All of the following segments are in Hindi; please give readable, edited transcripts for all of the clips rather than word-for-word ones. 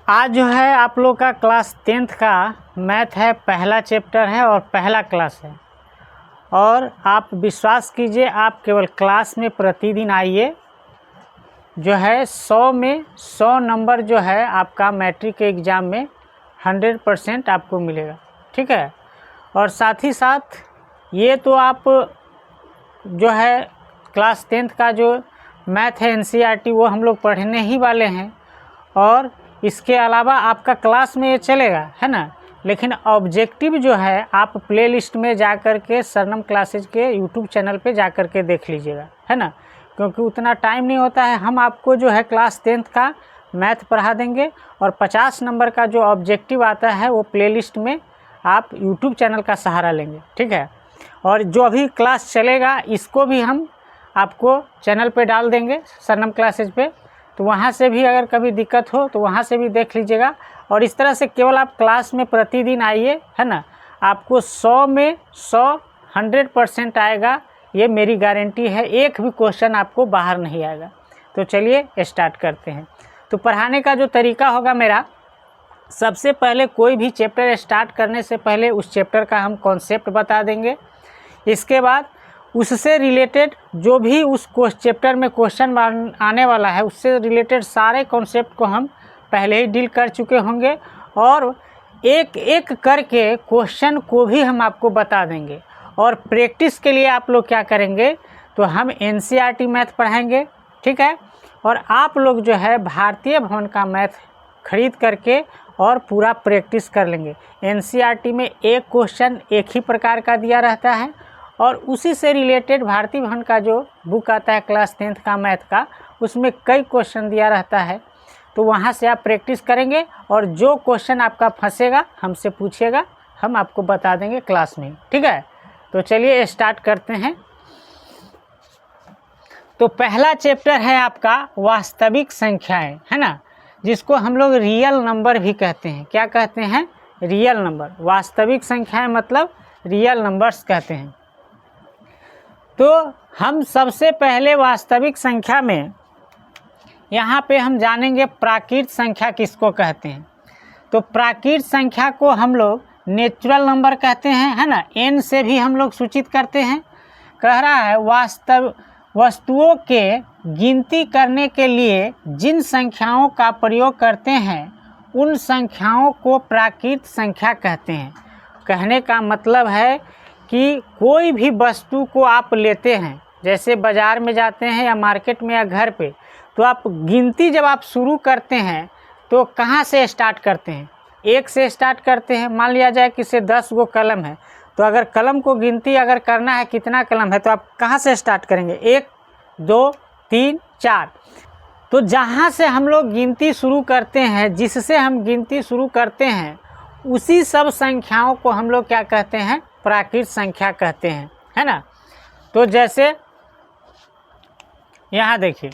आज जो है आप लोग का क्लास 10th का मैथ है, पहला चैप्टर है और पहला क्लास है। और आप विश्वास कीजिए, आप केवल क्लास में प्रतिदिन आइए, जो है 100 में 100 नंबर जो है आपका मैट्रिक के एग्ज़ाम में 100% आपको मिलेगा, ठीक है। और साथ ही साथ ये तो आप जो है क्लास 10th का जो मैथ है NCERT वो हम लोग पढ़ने ही वाले हैं, और इसके अलावा आपका क्लास में ये चलेगा, है ना। लेकिन ऑब्जेक्टिव जो है आप प्लेलिस्ट में जा कर के सरनम क्लासेज के यूट्यूब चैनल पे जा कर के देख लीजिएगा, है ना, क्योंकि उतना टाइम नहीं होता है। हम आपको जो है क्लास 10th का मैथ पढ़ा देंगे और 50 नंबर का जो ऑब्जेक्टिव आता है वो प्लेलिस्ट में आप यूट्यूब चैनल का सहारा लेंगे, ठीक है। और जो अभी क्लास चलेगा इसको भी हम आपको चैनल पे डाल देंगे, सरनम क्लासेज पे, तो वहाँ से भी अगर कभी दिक्कत हो तो वहाँ से भी देख लीजिएगा। और इस तरह से केवल आप क्लास में प्रतिदिन आइए, है ना, आपको 100 में 100 100% आएगा, ये मेरी गारंटी है। एक भी क्वेश्चन आपको बाहर नहीं आएगा। तो चलिए स्टार्ट करते हैं। तो पढ़ाने का जो तरीका होगा मेरा, सबसे पहले कोई भी चैप्टर स्टार्ट करने से पहले उस चैप्टर का हम कॉन्सेप्ट बता देंगे। इसके बाद उससे रिलेटेड जो भी उस चैप्टर में क्वेश्चन आने वाला है उससे रिलेटेड सारे कॉन्सेप्ट को हम पहले ही डील कर चुके होंगे, और एक एक करके क्वेश्चन को भी हम आपको बता देंगे। और प्रैक्टिस के लिए आप लोग क्या करेंगे, तो हम NCERT मैथ पढ़ाएंगे, ठीक है। और आप लोग जो है भारतीय भवन का मैथ खरीद करके और पूरा प्रैक्टिस कर लेंगे। NCERT में एक क्वेश्चन एक ही प्रकार का दिया रहता है, और उसी से रिलेटेड भारतीय भवन का जो बुक आता है क्लास 10th का मैथ का, उसमें कई क्वेश्चन दिया रहता है। तो वहाँ से आप प्रैक्टिस करेंगे, और जो क्वेश्चन आपका फंसेगा हमसे पूछिएगा, हम आपको बता देंगे क्लास में, ठीक है। तो चलिए स्टार्ट करते हैं। तो पहला चैप्टर है आपका वास्तविक संख्याएं, है ना, जिसको हम लोग रियल नंबर भी कहते हैं। क्या कहते हैं? Real number. वास्तविक संख्याएं मतलब रियल नंबर्स कहते हैं। तो हम सबसे पहले वास्तविक संख्या में यहाँ पे हम जानेंगे प्राकृत संख्या किसको कहते हैं। तो प्राकृत संख्या को हम लोग नेचुरल नंबर कहते हैं, है ना। n से भी हम लोग सूचित करते हैं। कह रहा है वस्तुओं के गिनती करने के लिए जिन संख्याओं का प्रयोग करते हैं उन संख्याओं को प्राकृत संख्या कहते हैं। कहने का मतलब है कि कोई भी वस्तु को आप लेते हैं, जैसे बाज़ार में जाते हैं या मार्केट में या घर पे, तो आप गिनती जब आप शुरू करते हैं तो कहाँ से स्टार्ट करते हैं? 1 से स्टार्ट करते हैं। मान लिया जाए कि से 10 गो कलम है, तो अगर कलम को गिनती अगर करना है कितना कलम है, तो आप कहाँ से स्टार्ट करेंगे? 1 2 3 4। तो जहाँ से हम लोग गिनती शुरू करते हैं, जिससे हम गिनती शुरू करते हैं, उसी सब संख्याओं को हम लोग क्या कहते हैं? प्राकृत संख्या कहते हैं, है ना। तो जैसे यहाँ देखिए,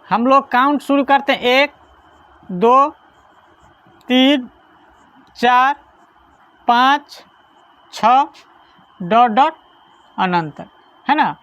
हम लोग काउंट शुरू करते हैं 1 2 3 4 5 6 डॉट डॉट अनंत, है ना।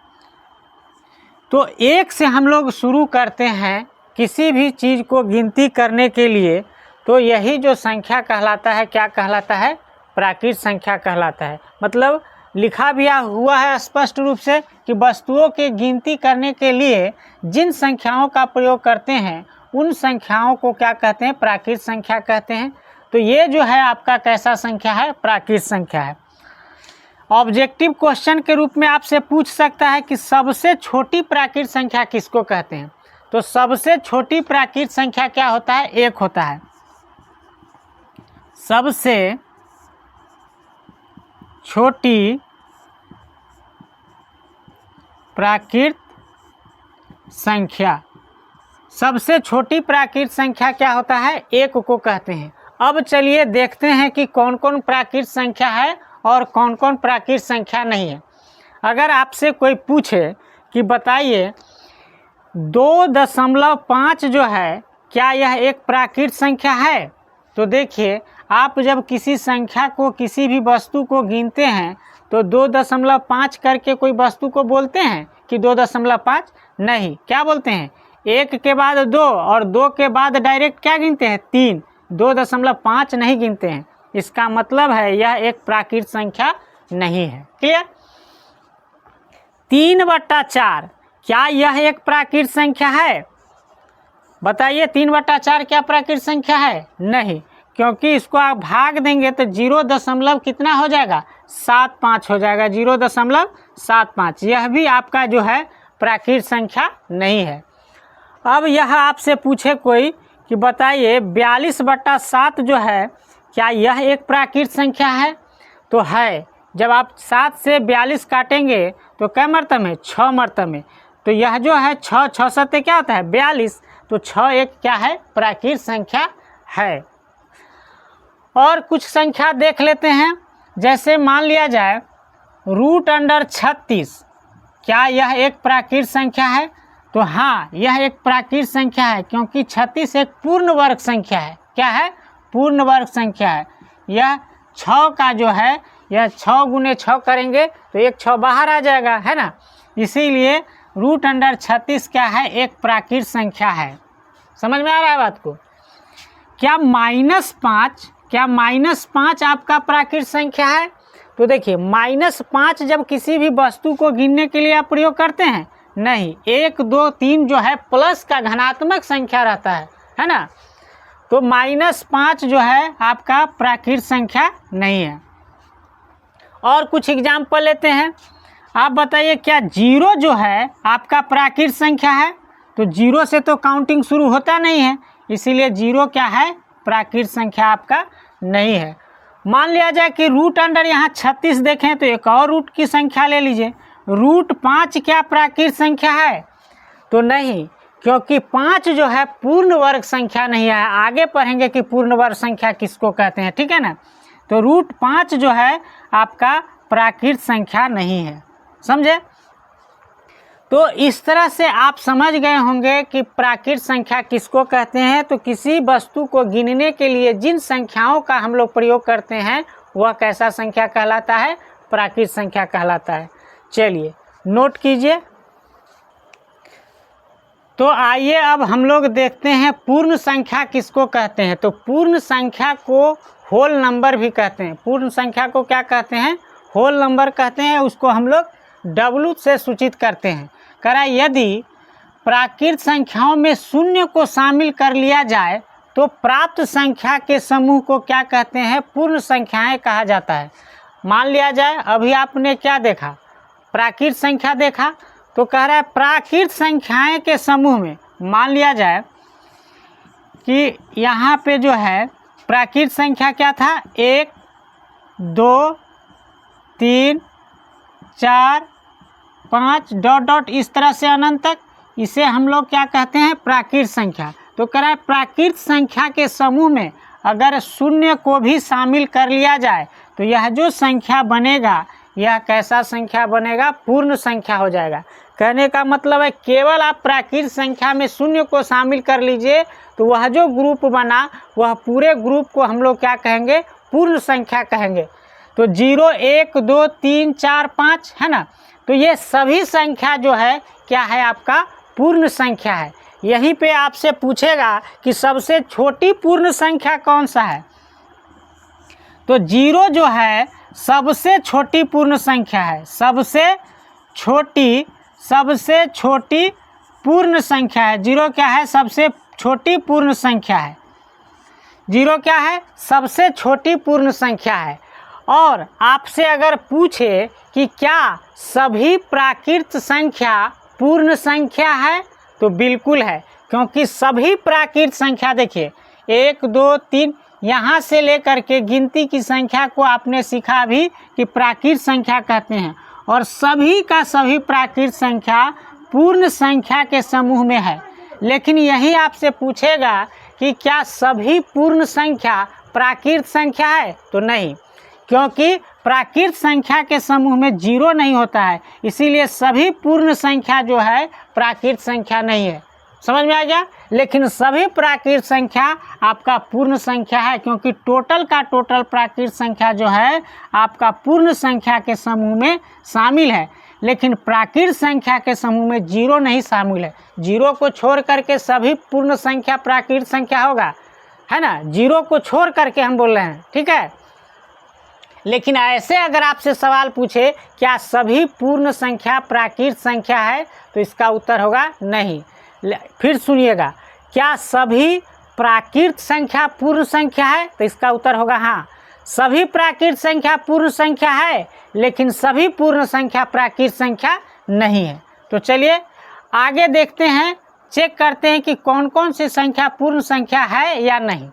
तो 1 से हम लोग शुरू करते हैं किसी भी चीज़ को गिनती करने के लिए, तो यही जो संख्या कहलाता है, क्या कहलाता है? प्राकृत संख्या कहलाता है। मतलब लिखा भी हुआ है स्पष्ट रूप से कि वस्तुओं की गिनती करने के लिए जिन संख्याओं का प्रयोग करते हैं उन संख्याओं को क्या कहते हैं? प्राकृत संख्या कहते हैं। तो ये जो है आपका कैसा संख्या है? प्राकृत संख्या है। ऑब्जेक्टिव क्वेश्चन के रूप में आपसे पूछ सकता है कि सबसे छोटी प्राकृत संख्या किसको कहते हैं। तो सबसे छोटी प्राकृत संख्या क्या होता है? 1 होता है। सबसे छोटी प्राकृत संख्या, सबसे छोटी प्राकृत संख्या क्या होता है? 1 को कहते हैं। अब चलिए देखते हैं कि कौन कौन प्राकृत संख्या है और कौन कौन प्राकृत संख्या नहीं है। अगर आपसे कोई पूछे कि बताइए 2.5 जो है, क्या यह एक प्राकृत संख्या है? तो देखिए, आप जब किसी संख्या को, किसी भी वस्तु को गिनते हैं तो 2.5 करके कोई वस्तु को बोलते हैं कि 2.5? नहीं, क्या बोलते हैं, 1 के बाद 2 और 2 के बाद डायरेक्ट क्या गिनते हैं, 3, 2.5 नहीं गिनते हैं। इसका मतलब है यह एक प्राकृत संख्या नहीं है। क्लियर। 3/4 क्या यह एक प्राकृत संख्या है? बताइए, 3/4 क्या प्राकृत संख्या है? नहीं, क्योंकि इसको आप भाग देंगे तो 0 कितना हो जाएगा, 75 हो जाएगा, 0.75। यह भी आपका जो है प्राकृत संख्या नहीं है। अब यह आपसे पूछे कोई कि बताइए 42/7 जो है क्या यह एक प्राकृत संख्या है? तो है। जब आप 7 से 42 काटेंगे तो क्या मरतब में, 6 मरतब में। तो यह जो है 6 6 7 क्या होता है, 42। तो 6 एक क्या है, प्राकृत संख्या है। और कुछ संख्या देख लेते हैं, जैसे मान लिया जाए √36, क्या यह एक प्राकृत संख्या है? तो हाँ, यह एक प्राकृत संख्या है, क्योंकि 36 एक पूर्ण वर्ग संख्या है। क्या है, पूर्ण वर्ग संख्या है। यह 6 का जो है, यह 6 × 6 करेंगे तो एक 6 बाहर आ जाएगा, है ना। इसीलिए √36 क्या है, एक प्राकृत संख्या है। समझ में आ रहा है बात को। क्या -5, क्या -5 आपका प्राकृत संख्या है? तो देखिए, -5 जब किसी भी वस्तु को गिनने के लिए आप प्रयोग करते हैं, नहीं, 1 2 3 जो है प्लस का धनात्मक संख्या रहता है ना। तो -5 जो है आपका प्राकृत संख्या नहीं है। और कुछ एग्जाम्पल लेते हैं। आप बताइए, क्या 0 जो है आपका प्राकृत संख्या है? तो 0 से तो काउंटिंग शुरू होता नहीं है, इसीलिए 0 क्या है, प्राकृत संख्या आपका नहीं है। मान लिया जाए कि √ यहाँ 36 देखें तो एक और रूट की संख्या ले लीजिए, √5 क्या प्राकृत संख्या है? तो नहीं, क्योंकि 5 जो है पूर्ण वर्ग संख्या नहीं है। आगे पढ़ेंगे कि पूर्ण वर्ग संख्या किसको कहते हैं, ठीक है ना। तो √5 जो है आपका प्राकृत संख्या नहीं है। समझे। तो इस तरह से आप समझ गए होंगे कि प्राकृत संख्या किसको कहते हैं। तो किसी वस्तु को गिनने के लिए जिन संख्याओं का हम लोग प्रयोग करते हैं वह कैसा संख्या कहलाता है, प्राकृत संख्या कहलाता है। चलिए नोट कीजिए। तो आइए अब हम लोग देखते हैं पूर्ण संख्या किसको कहते हैं। तो पूर्ण संख्या को होल नंबर भी कहते हैं। पूर्ण संख्या को क्या कहते हैं, होल नंबर कहते हैं। उसको हम लोग W से सूचित करते हैं। करा यदि प्राकृत संख्याओं में शून्य को शामिल कर लिया जाए तो प्राप्त संख्या के समूह को क्या कहते हैं, पूर्ण संख्याएं कहा जाता है। मान लिया जाए अभी आपने क्या देखा, प्राकृत संख्या देखा, तो कह रहा है प्राकृत संख्याएं के समूह में मान लिया जाए कि यहाँ पे जो है प्राकृत संख्या क्या था, 1 2 3 4 5 डॉट डॉट इस तरह से अनंत तक, इसे हम लोग क्या कहते हैं, प्राकृत संख्या। तो कह रहा है प्राकृत संख्या के समूह में अगर शून्य को भी शामिल कर लिया जाए तो यह जो संख्या बनेगा यह कैसा संख्या बनेगा, पूर्ण संख्या हो जाएगा। कहने का मतलब है केवल आप प्राकृत संख्या में शून्य को शामिल कर लीजिए तो वह जो ग्रुप बना वह पूरे ग्रुप को हम लोग क्या कहेंगे, पूर्ण संख्या कहेंगे। तो 0 1 2 3 4 5 है ना। तो ये सभी संख्या जो है क्या है, आपका पूर्ण संख्या है। यहीं पे आपसे पूछेगा कि सबसे छोटी पूर्ण संख्या कौन सा है। तो 0 जो है सबसे छोटी पूर्ण संख्या है। सबसे छोटी पूर्ण संख्या है। 0 क्या है, सबसे छोटी पूर्ण संख्या है। 0 क्या है, सबसे छोटी पूर्ण संख्या है। और आपसे अगर पूछे कि क्या सभी प्राकृत संख्या पूर्ण संख्या है, तो बिल्कुल है, क्योंकि सभी प्राकृत संख्या देखिए 1 2 3 यहाँ से लेकर के गिनती की संख्या को आपने सीखा भी कि प्राकृत संख्या कहते हैं। और सभी का सभी प्राकृत संख्या पूर्ण संख्या के समूह में है। लेकिन यही आपसे पूछेगा कि क्या सभी पूर्ण संख्या प्राकृत संख्या है, तो नहीं, क्योंकि प्राकृत संख्या के समूह में 0 नहीं होता है, इसीलिए सभी पूर्ण संख्या जो है प्राकृत संख्या नहीं है। समझ में आ गया। लेकिन सभी प्राकृत संख्या आपका पूर्ण संख्या है, क्योंकि टोटल का टोटल प्राकृत संख्या जो है आपका पूर्ण संख्या के समूह में शामिल है। लेकिन प्राकृत संख्या के समूह में जीरो नहीं शामिल है। जीरो को छोड़ करके सभी पूर्ण संख्या प्राकृत संख्या होगा, है ना, जीरो को छोड़ करके हम बोल रहे हैं, ठीक है। लेकिन ऐसे अगर आपसे सवाल पूछे क्या सभी पूर्ण संख्या प्राकृत संख्या है, तो इसका उत्तर होगा नहीं। फिर सुनिएगा, क्या सभी प्राकृत संख्या पूर्ण संख्या है, तो इसका उत्तर होगा हाँ। सभी प्राकृत संख्या पूर्ण संख्या है, लेकिन सभी पूर्ण संख्या प्राकृत संख्या नहीं है। तो चलिए आगे देखते हैं, चेक करते हैं कि कौन कौन सी संख्या पूर्ण संख्या है या नहीं।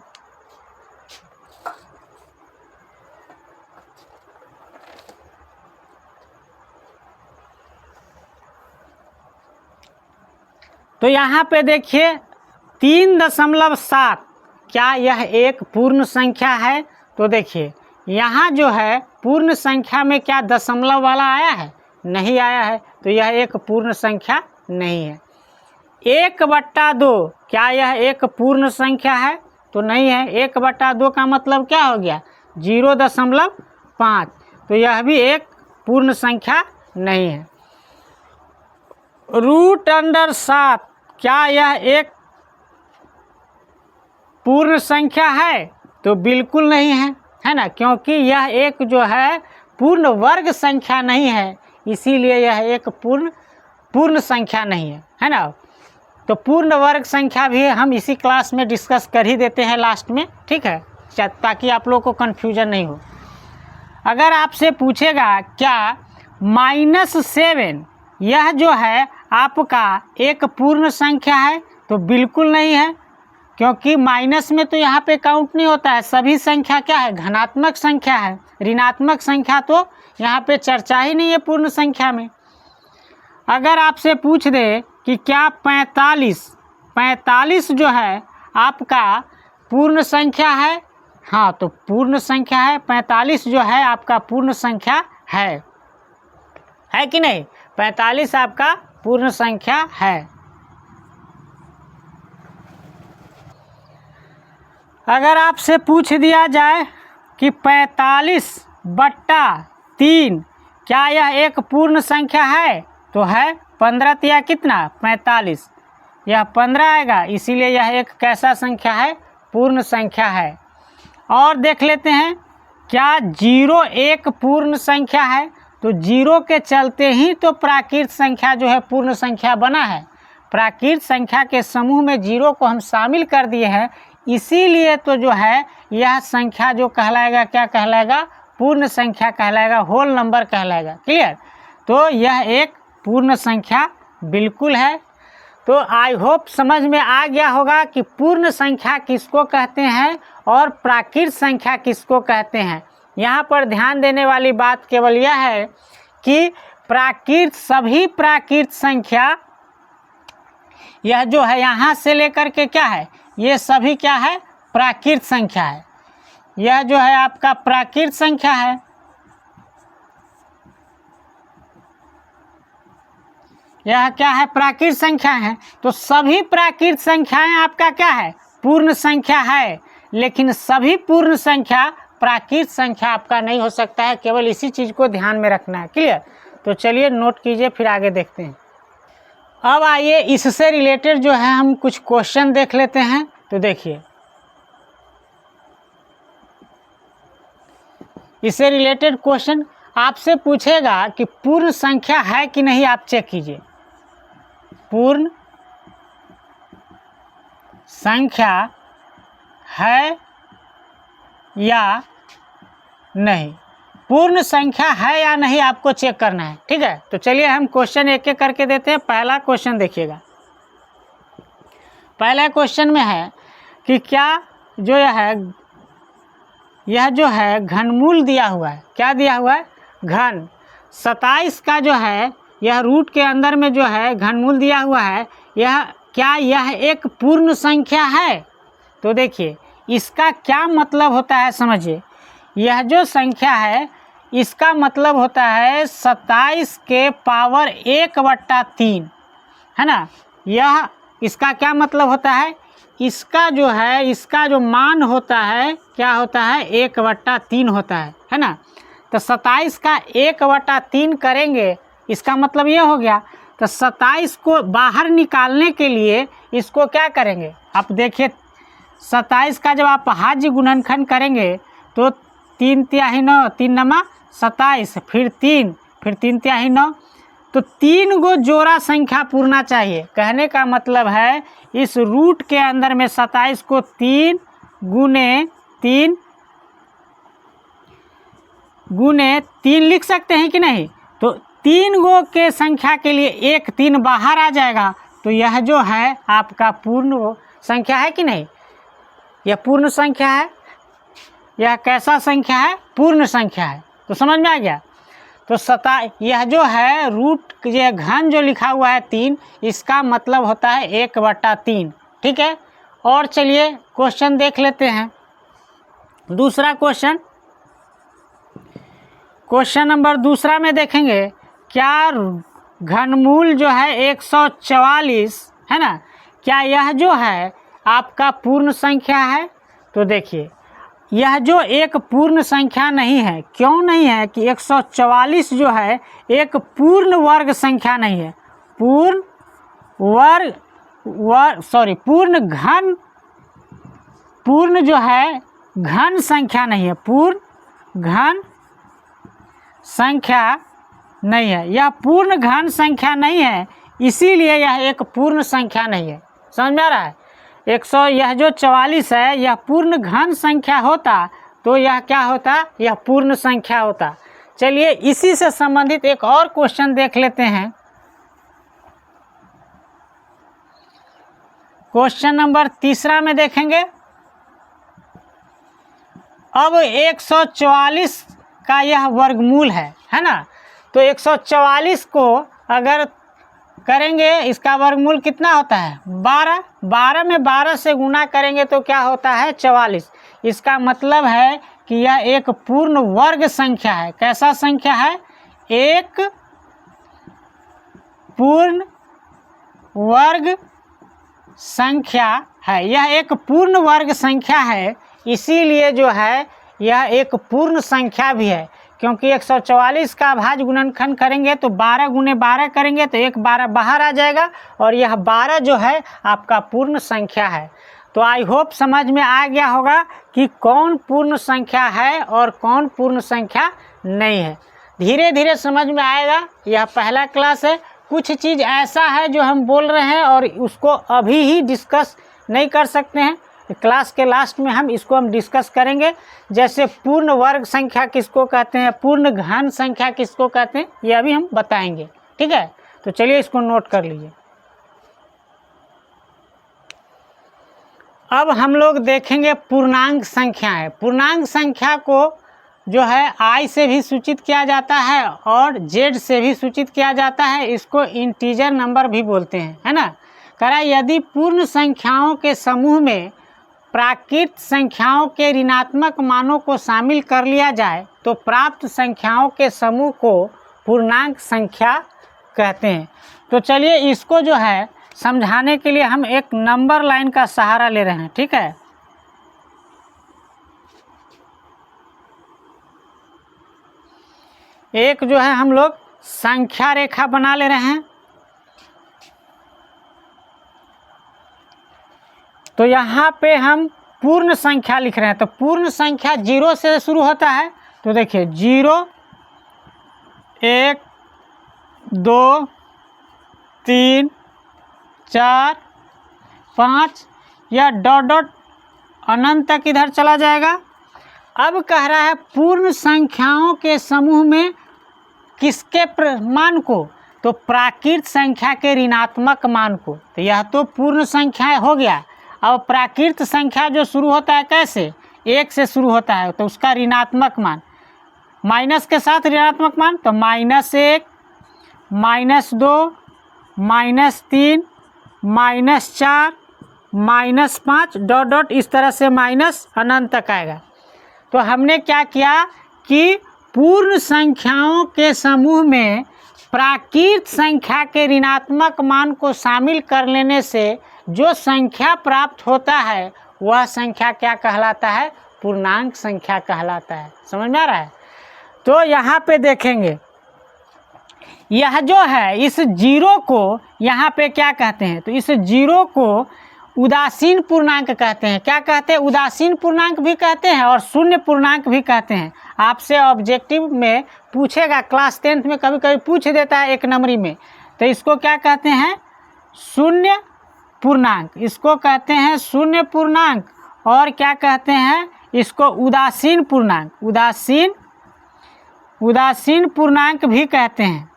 तो यहाँ पे देखिए 3.7, क्या यह एक पूर्ण संख्या है? तो देखिए यहाँ जो है पूर्ण संख्या में क्या दशमलव वाला आया है? नहीं आया है, तो यह एक पूर्ण संख्या नहीं है। 1/2, क्या यह एक पूर्ण संख्या है? तो नहीं है। 1/2 का मतलब क्या हो गया? 0.5, तो यह भी एक पूर्ण संख्या नहीं है। √7, क्या यह एक पूर्ण संख्या है? तो बिल्कुल नहीं है ना, क्योंकि यह एक जो है पूर्ण वर्ग संख्या नहीं है, इसीलिए यह एक पूर्ण संख्या नहीं है ना। तो पूर्ण वर्ग संख्या भी हम इसी क्लास में डिस्कस कर ही देते हैं लास्ट में, ठीक है, ताकि आप लोग को कन्फ्यूजन नहीं हो। अगर आपसे पूछेगा क्या -7 यह जो है आपका एक पूर्ण संख्या है? तो बिल्कुल नहीं है, क्योंकि माइनस में तो यहाँ पे काउंट नहीं होता है। सभी संख्या क्या है? धनात्मक संख्या है। ऋणात्मक संख्या तो यहाँ पे चर्चा ही नहीं है पूर्ण संख्या में। अगर आपसे पूछ दे कि क्या 45 जो है आपका पूर्ण संख्या है? हाँ, तो पूर्ण संख्या है। 45 जो है आपका पूर्ण संख्या है कि नहीं? 45 आपका पूर्ण संख्या है। अगर आपसे पूछ दिया जाए कि 45/3 क्या यह एक पूर्ण संख्या है? तो है 15 या कितना? 45, यह 15 आएगा, इसीलिए यह एक कैसा संख्या है? पूर्ण संख्या है। और देख लेते हैं, क्या 0 एक पूर्ण संख्या है? तो 0 के चलते ही तो प्राकृत संख्या जो है पूर्ण संख्या बना है। प्राकृत संख्या के समूह में 0 को हम शामिल कर दिए हैं, इसीलिए तो जो है यह संख्या जो कहलाएगा, क्या कहलाएगा? पूर्ण संख्या कहलाएगा, होल नंबर कहलाएगा। क्लियर? तो यह एक पूर्ण संख्या बिल्कुल है। तो आई होप समझ में आ गया होगा कि पूर्ण संख्या किसको कहते हैं और प्राकृत संख्या किसको कहते हैं। यहाँ पर ध्यान देने वाली बात केवल यह है कि सभी प्राकृत संख्या, यह जो है यहाँ से लेकर के क्या है, ये सभी क्या है? प्राकृत संख्या है। यह जो है आपका प्राकृत संख्या है। यह क्या है? प्राकृत संख्या है। तो सभी प्राकृत संख्याएं आपका क्या है? पूर्ण संख्या है। लेकिन सभी पूर्ण संख्या प्राकृत संख्या आपका नहीं हो सकता है, केवल इसी चीज़ को ध्यान में रखना है। क्लियर? तो चलिए नोट कीजिए, फिर आगे देखते हैं। अब आइए इससे रिलेटेड जो है हम कुछ क्वेश्चन देख लेते हैं। तो देखिए, इससे रिलेटेड क्वेश्चन आपसे पूछेगा कि पूर्ण संख्या है कि नहीं, आप चेक कीजिए। पूर्ण संख्या है या नहीं, पूर्ण संख्या है या नहीं आपको चेक करना है, ठीक है। तो चलिए हम क्वेश्चन एक एक करके देते हैं। पहला क्वेश्चन देखिएगा। पहला क्वेश्चन में है कि क्या जो यह जो है घनमूल दिया हुआ है। क्या दिया हुआ है? घन 27 का जो है यह रूट के अंदर में जो है घनमूल दिया हुआ है, क्या यह एक पूर्ण संख्या है? तो देखिए इसका क्या मतलब होता है, समझिए। यह जो संख्या है इसका मतलब होता है 27 के पावर 1/3, है ना। यह इसका क्या मतलब होता है? इसका जो है, इसका जो मान होता है क्या होता है? 1/3 होता है ना। तो 27 का 1/3 करेंगे, इसका मतलब ये हो गया। तो 27 को बाहर निकालने के लिए इसको क्या करेंगे, आप देखिए 27 का जब आप भाज्य गुणनखंड करेंगे तो 3 तिहाई 9, 3 नमा 27, फिर 3 तिहाई 9, तो 3 गो जोड़ा संख्या पूरना चाहिए। कहने का मतलब है इस रूट के अंदर में 27 को 3 गुने 3 लिख सकते हैं कि नहीं। तो 3 गो के संख्या के लिए एक 3 बाहर आ जाएगा, तो यह जो है आपका पूर्ण संख्या है कि नहीं, यह पूर्ण संख्या है। यह कैसा संख्या है, पूर्ण संख्या है। तो समझ में आ गया। तो यह जो है रूट ये घन जो लिखा हुआ है 3, इसका मतलब होता है 1/3। ठीक है। और चलिए क्वेश्चन देख लेते हैं। दूसरा क्वेश्चन नंबर दूसरा में देखेंगे, क्या घनमूल जो है 144 है ना, क्या यह जो है आपका पूर्ण संख्या है। तो देखिए यह जो एक पूर्ण संख्या नहीं है। क्यों नहीं है कि 144 जो है एक पूर्ण वर्ग संख्या नहीं है, पूर्ण जो है घन संख्या नहीं है, पूर्ण घन संख्या नहीं है। यह पूर्ण घन संख्या नहीं है, इसीलिए यह एक पूर्ण संख्या नहीं है। समझ में आ रहा है। 100 यह जो 44 है यह पूर्ण घन संख्या होता तो यह क्या होता, यह पूर्ण संख्या होता। चलिए इसी से संबंधित एक और क्वेश्चन देख लेते हैं। क्वेश्चन नंबर तीसरा में देखेंगे। अब 144 का यह वर्गमूल है ना। तो 144 को अगर करेंगे, इसका वर्गमूल कितना होता है 12 में 12 से गुना करेंगे तो क्या होता है 44। इसका मतलब है कि यह एक पूर्ण वर्ग संख्या है। कैसा संख्या है, एक पूर्ण वर्ग संख्या है। यह एक पूर्ण वर्ग संख्या है, इसीलिए जो है यह एक पूर्ण संख्या भी है। क्योंकि 144 का भाज्य गुणनखंड करेंगे तो 12 गुने 12 करेंगे तो 1 12 बाहर आ जाएगा, और यह 12 जो है आपका पूर्ण संख्या है। तो आई होप समझ में आ गया होगा कि कौन पूर्ण संख्या है और कौन पूर्ण संख्या नहीं है। धीरे धीरे समझ में आएगा। यह पहला क्लास है। कुछ चीज़ ऐसा है जो हम बोल रहे हैं और उसको अभी ही डिस्कस नहीं कर सकते हैं, क्लास के लास्ट में हम इसको डिस्कस करेंगे। जैसे पूर्ण वर्ग संख्या किसको कहते हैं, पूर्ण घन संख्या किसको कहते हैं, यह भी हम बताएंगे। ठीक है। तो चलिए इसको नोट कर लीजिए। अब हम लोग देखेंगे पूर्णांक संख्याएं। पूर्णांक संख्या को जो है I से भी सूचित किया जाता है और Z से भी सूचित किया जाता है। इसको इंटीजर नंबर भी बोलते हैं, है ना। करा यदि पूर्ण संख्याओं के समूह में प्राकृत संख्याओं के ऋणात्मक मानों को शामिल कर लिया जाए तो प्राप्त संख्याओं के समूह को पूर्णांक संख्या कहते हैं। तो चलिए इसको जो है समझाने के लिए हम एक नंबर लाइन का सहारा ले रहे हैं। ठीक है। एक जो है हम लोग संख्या रेखा बना ले रहे हैं। तो यहाँ पे हम पूर्ण संख्या लिख रहे हैं। तो पूर्ण संख्या 0 से शुरू होता है। तो देखिए 0 1 2 3 4 5 या डॉट डॉट अनंत तक इधर चला जाएगा। अब कह रहा है पूर्ण संख्याओं के समूह में किसके मान को, तो प्राकृत संख्या के ऋणात्मक मान को। तो यह तो पूर्ण संख्या हो गया। अब प्राकृत संख्या जो शुरू होता है कैसे, 1 से शुरू होता है, तो उसका ऋणात्मक मान माइनस के साथ ऋणात्मक मान, तो -1 -2 -3 -4 -5 डॉट डॉट इस तरह से माइनस अनंत तक आएगा। तो हमने क्या किया कि पूर्ण संख्याओं के समूह में प्राकृत संख्या के ऋणात्मक मान को शामिल कर लेने से जो संख्या प्राप्त होता है वह संख्या क्या कहलाता है, पूर्णांक संख्या कहलाता है। समझ में आ रहा है। तो यहाँ पे देखेंगे यह जो है इस जीरो को यहाँ पे क्या कहते हैं, तो इस जीरो को उदासीन पूर्णांक कहते हैं। क्या कहते हैं? उदासीन पूर्णांक भी कहते हैं और शून्य पूर्णांक भी कहते हैं। आपसे ऑब्जेक्टिव में पूछेगा, क्लास 10th में कभी कभी पूछ देता है 1 नंबरी में, तो इसको क्या कहते हैं? शून्य पूर्णांक। इसको कहते हैं शून्य पूर्णांक। और क्या कहते हैं? इसको उदासीन पूर्णांक। उदासीन पूर्णांक भी कहते हैं।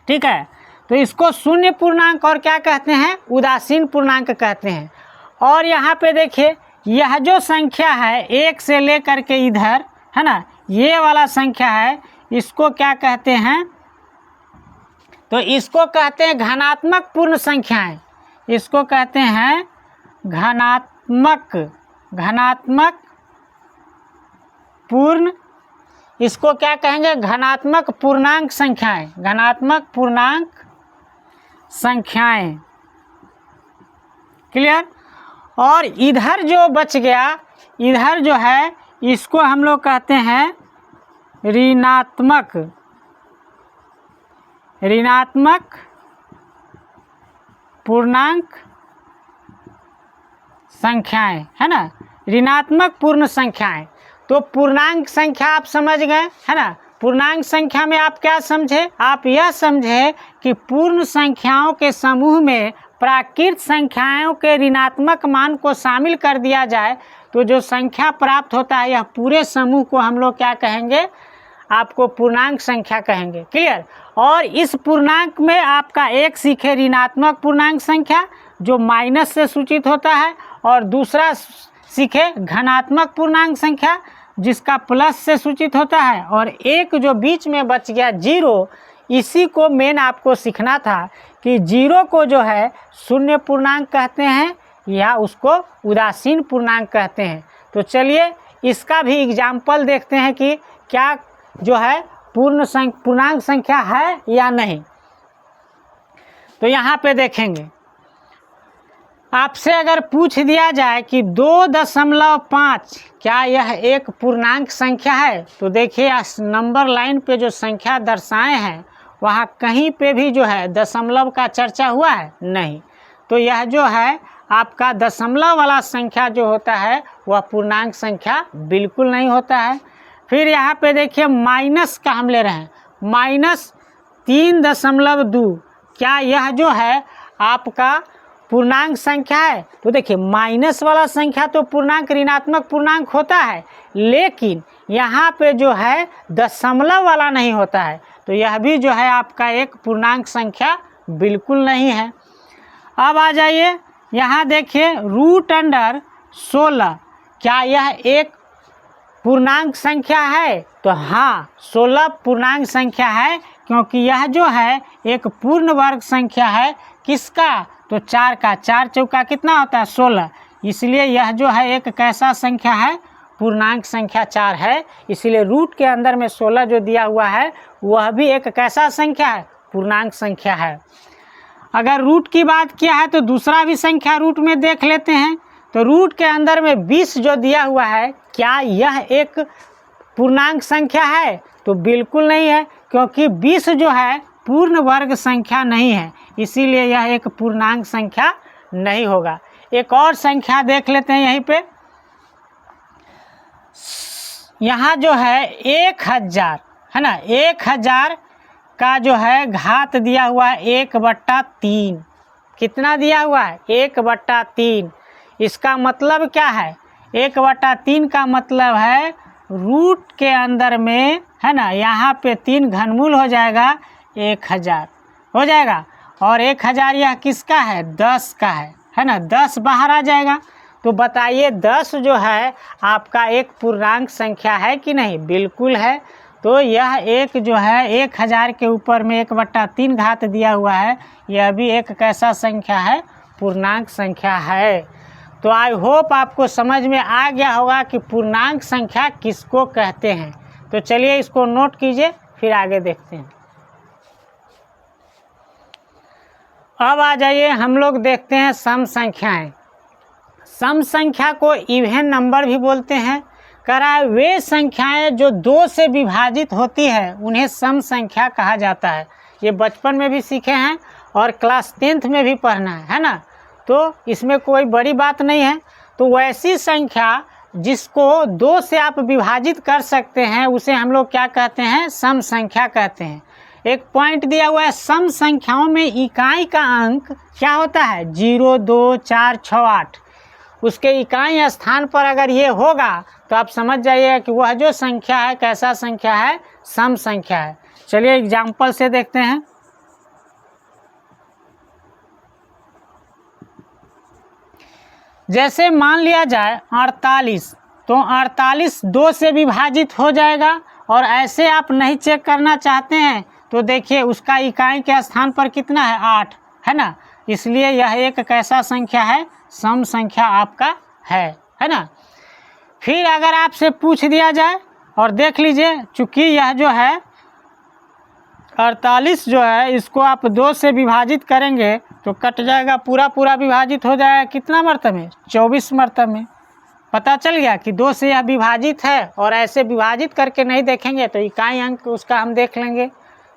ठीक है, तो इसको शून्य पूर्णांक और क्या कहते हैं? उदासीन पूर्णांक कहते हैं। और यहाँ पे देखिए, यह जो संख्या है 1 से लेकर के इधर है ना, ये वाला संख्या है, इसको क्या कहते हैं? तो इसको कहते हैं घनात्मक पूर्ण संख्याएं। इसको कहते हैं घनात्मक पूर्ण, इसको क्या कहेंगे? घनात्मक पूर्णांक संख्याएं। घनात्मक पूर्णांक संख्याएं। क्लियर? और इधर जो बच गया, इधर जो है इसको हम लोग कहते हैं ऋणात्मक पूर्णांक संख्याएं, है ना, ऋणात्मक पूर्ण संख्याएं। तो पूर्णांक संख्या आप समझ गए, है ना। पूर्णांक संख्या में आप क्या समझे? आप यह समझे कि पूर्ण संख्याओं के समूह में प्राकृत संख्याओं के ऋणात्मक मान को शामिल कर दिया जाए तो जो संख्या प्राप्त होता है, यह पूरे समूह को हम लोग क्या कहेंगे? आपको पूर्णांक संख्या कहेंगे। क्लियर? और इस पूर्णांक में आपका एक सीखे ऋणात्मक पूर्णांक संख्या जो माइनस से सूचित होता है, और दूसरा सीखे धनात्मक पूर्णांक संख्या जिसका प्लस से सूचित होता है, और एक जो बीच में बच गया जीरो, इसी को मेन आपको सीखना था कि जीरो को जो है शून्य पूर्णांक कहते हैं या उसको उदासीन पूर्णांक कहते हैं। तो चलिए इसका भी एग्जाम्पल देखते हैं कि क्या जो है पूर्णांक संख्या है या नहीं। तो यहाँ पे देखेंगे, आपसे अगर पूछ दिया जाए कि 2.5 क्या यह एक पूर्णांक संख्या है, तो देखिए नंबर लाइन पे जो संख्या दर्शाए हैं वहाँ कहीं पे भी जो है दशमलव का चर्चा हुआ है? नहीं। तो यह जो है आपका दशमलव वाला संख्या जो होता है वह पूर्णांक संख्या बिल्कुल नहीं होता है। फिर यहाँ पे देखिए माइनस का हम ले रहे हैं, -3.2, क्या यह जो है आपका पूर्णांक संख्या है? तो देखिए माइनस वाला संख्या तो पूर्णांक ऋणात्मक पूर्णांक होता है, लेकिन यहाँ पे जो है दशमलव वाला नहीं होता है, तो यह भी जो है आपका एक पूर्णांक संख्या बिल्कुल नहीं है। अब आ जाइए यहाँ देखिए √16, क्या यह एक पूर्णांक संख्या है? तो हाँ, 16 पूर्णांक संख्या है, क्योंकि यह जो है एक पूर्ण वर्ग संख्या है। किसका? तो 4 का। 4 चौका कितना होता है? 16। इसलिए यह जो है एक कैसा संख्या है? पूर्णांक संख्या 4 है। इसलिए रूट के अंदर में 16 जो दिया हुआ है वह भी एक कैसा संख्या है? पूर्णांक संख्या है। अगर रूट की बात किया है तो दूसरा भी संख्या रूट में देख लेते हैं। तो रूट के अंदर में 20 जो दिया हुआ है, क्या यह एक पूर्णांक संख्या है? तो बिल्कुल नहीं है, क्योंकि 20 जो है पूर्ण वर्ग संख्या नहीं है, इसीलिए यह एक पूर्णांक संख्या नहीं होगा। एक और संख्या देख लेते हैं यहीं पे। यहाँ जो है 1000 है ना, 1000 का जो है घात दिया हुआ है 1/3। कितना दिया हुआ है? 1/3। इसका मतलब क्या है? 1/3 का मतलब है रूट के अंदर में है ना, यहाँ पे 3 घनमूल हो जाएगा, 1000 हो जाएगा। और 1000 यह किसका है? 10 का है ना, 10 बाहर आ जाएगा। तो बताइए 10 जो है आपका एक पूर्णांक संख्या है कि नहीं? बिल्कुल है। तो यह एक जो है 1000 के ऊपर में 1/3 घात दिया हुआ है, यह भी एक कैसा संख्या है? पूर्णांक संख्या है। तो आई होप आपको समझ में आ गया होगा कि पूर्णांक संख्या किसको कहते हैं। तो चलिए इसको नोट कीजिए, फिर आगे देखते हैं। अब आ जाइए हम लोग देखते हैं सम संख्याएं। सम संख्या को इवन नंबर भी बोलते हैं, कह रहा है वे संख्याएं जो 2 से विभाजित होती है उन्हें सम संख्या कहा जाता है। ये बचपन में भी सीखे हैं और क्लास 10th में भी पढ़ना है ना, तो इसमें कोई बड़ी बात नहीं है। तो वैसी संख्या जिसको 2 से आप विभाजित कर सकते हैं उसे हम लोग क्या कहते हैं, सम संख्या कहते हैं। एक पॉइंट दिया हुआ है, सम संख्याओं में इकाई का अंक क्या होता है, 0, 2, 4, 6, 8। उसके इकाई स्थान पर अगर ये होगा तो आप समझ जाइएगा कि वह जो संख्या है कैसा संख्या है, सम संख्या है। चलिए एग्जाम्पल से देखते हैं। जैसे मान लिया जाए 48, तो 48 2 से विभाजित हो जाएगा, और ऐसे आप नहीं चेक करना चाहते हैं तो देखिए उसका इकाई के स्थान पर कितना है, 8 है ना, इसलिए यह एक कैसा संख्या है, सम संख्या आपका है ना। फिर अगर आपसे पूछ दिया जाए और देख लीजिए, चूँकि यह जो है 48 जो है इसको आप 2 से विभाजित करेंगे तो कट जाएगा, पूरा विभाजित हो जाएगा कितना मरतब में, 24 मरतब में। पता चल गया कि 2 से यह विभाजित है, और ऐसे विभाजित करके नहीं देखेंगे तो इकाई अंक उसका हम देख लेंगे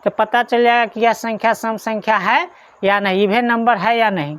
तो पता चल जाएगा कि यह संख्या सम संख्या है या नहीं, इवन नंबर है या नहीं।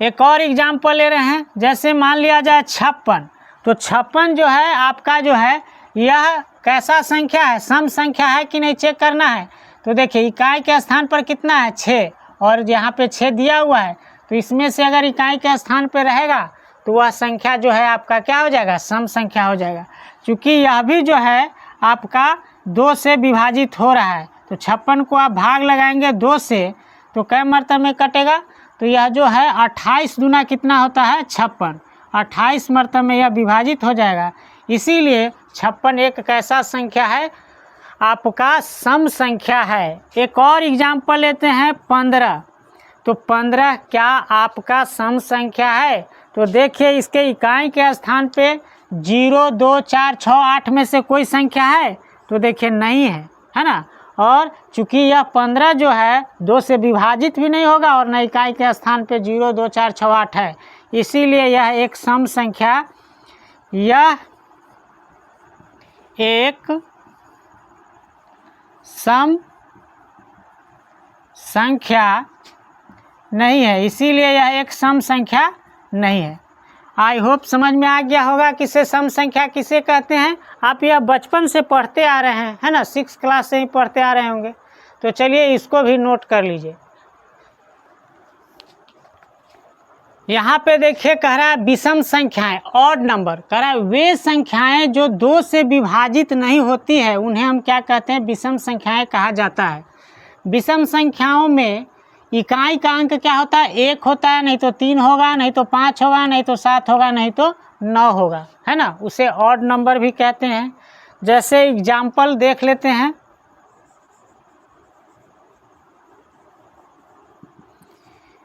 एक और एग्जाम्पल ले रहे हैं। जैसे मान लिया जाए 56, तो 56 जो है आपका जो है यह कैसा संख्या है, सम संख्या है कि नहीं चेक करना है। तो देखिए इकाई के स्थान पर कितना है, 6, और यहाँ पे 6 दिया हुआ है, तो इसमें से अगर इकाई के स्थान पर रहेगा तो वह संख्या जो है आपका क्या हो जाएगा, सम संख्या हो जाएगा। क्योंकि यह भी जो है आपका 2 से विभाजित हो रहा है, तो 56 को आप भाग लगाएंगे 2 से तो कै मरतब में कटेगा, तो यह जो है 28 दूना कितना होता है, 56, 28 मरतब में यह विभाजित हो जाएगा। इसीलिए 56 एक कैसा संख्या है, आपका सम संख्या है। एक और एग्जाम्पल लेते हैं 15, तो 15 क्या आपका सम संख्या है। तो देखिए इसके इकाई के स्थान पे 0, 2, 4, 6, 8 में से कोई संख्या है, तो देखिए नहीं है ना। और चूंकि यह 15 जो है 2 से विभाजित भी नहीं होगा और न इकाई के स्थान पे 0, 2, 4, 6, 8 है, इसीलिए यह एक सम संख्या, यह एक सम संख्या नहीं है, इसीलिए यह एक सम संख्या नहीं है। आई होप समझ में आ गया होगा किसे सम संख्या किसे कहते हैं। आप यह बचपन से पढ़ते आ रहे हैं, है ना, 6 क्लास से ही पढ़ते आ रहे होंगे। तो चलिए इसको भी नोट कर लीजिए। यहाँ पे देखिए कह रहा है विषम संख्याएं, ऑड नंबर, कह रहा है वे संख्याएं जो 2 से विभाजित नहीं होती है उन्हें हम क्या कहते हैं, विषम संख्याएं कहा जाता है। विषम संख्याओं में इकाई का अंक क्या होता है, 1 होता है, नहीं तो 3 होगा, नहीं तो 5 होगा, नहीं तो 7 होगा, नहीं तो 9 होगा, है ना, उसे ऑड नंबर भी कहते हैं। जैसे एग्जाम्पल देख लेते हैं।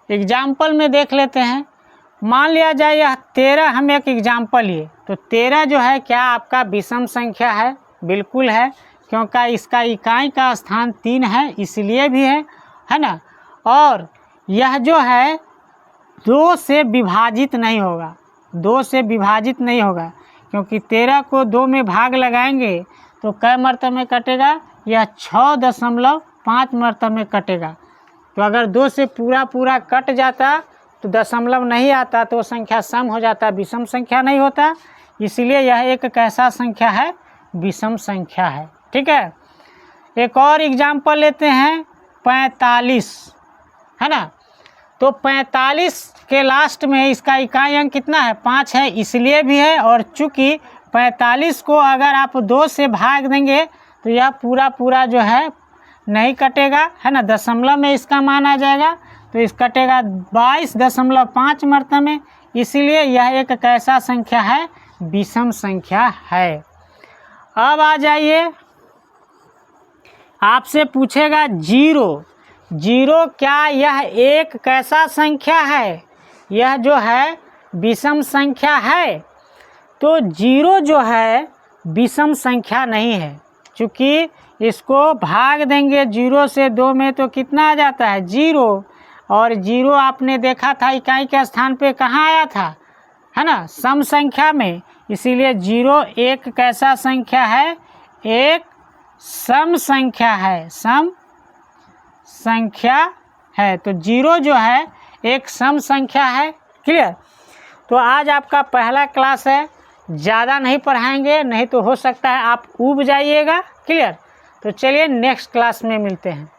एग्जाम्पल में देख लेते हैं, मान लिया जाए यह 13, हम एक एग्जाम्पल लिए, तो 13 जो है क्या आपका विषम संख्या है, बिल्कुल है, क्योंकि इसका इकाई का स्थान 3 है इसलिए भी है ना। और यह जो है 2 से विभाजित नहीं होगा, 2 से विभाजित नहीं होगा, क्योंकि 13 को 2 में भाग लगाएंगे तो कै मरतब में कटेगा, यह 6.5 मरतब में कटेगा। तो अगर 2 से पूरा कट जाता तो दशमलव नहीं आता तो संख्या सम हो जाता, विषम संख्या नहीं होता, इसलिए यह एक कैसा संख्या है, विषम संख्या है। ठीक है। एक और एग्जाम्पल लेते हैं 45, है ना। तो 45 के लास्ट में इसका इकाई अंक कितना है, 5 है, इसलिए भी है। और चूंकि 45 को अगर आप 2 से भाग देंगे तो यह पूरा जो है नहीं कटेगा, है ना, दशमलव में इसका मान आ जाएगा, तो इस कटेगा 22.5 मरतबे में, इसीलिए यह एक कैसा संख्या है, विषम संख्या है। अब आ जाइए, आपसे पूछेगा 0 क्या यह एक कैसा संख्या है, यह जो है विषम संख्या है। तो 0 जो है विषम संख्या नहीं है, क्योंकि इसको भाग देंगे 0 से 2 में तो कितना आ जाता है, 0। और 0 आपने देखा था इकाई के स्थान पे कहाँ आया था, है ना, सम संख्या में, इसीलिए 0 एक कैसा संख्या है, एक सम संख्या है, सम संख्या है। तो 0 जो है एक सम संख्या है। क्लियर। तो आज आपका पहला क्लास है, ज़्यादा नहीं पढ़ाएंगे, नहीं तो हो सकता है आप ऊब जाइएगा। क्लियर। तो चलिए नेक्स्ट क्लास में मिलते हैं।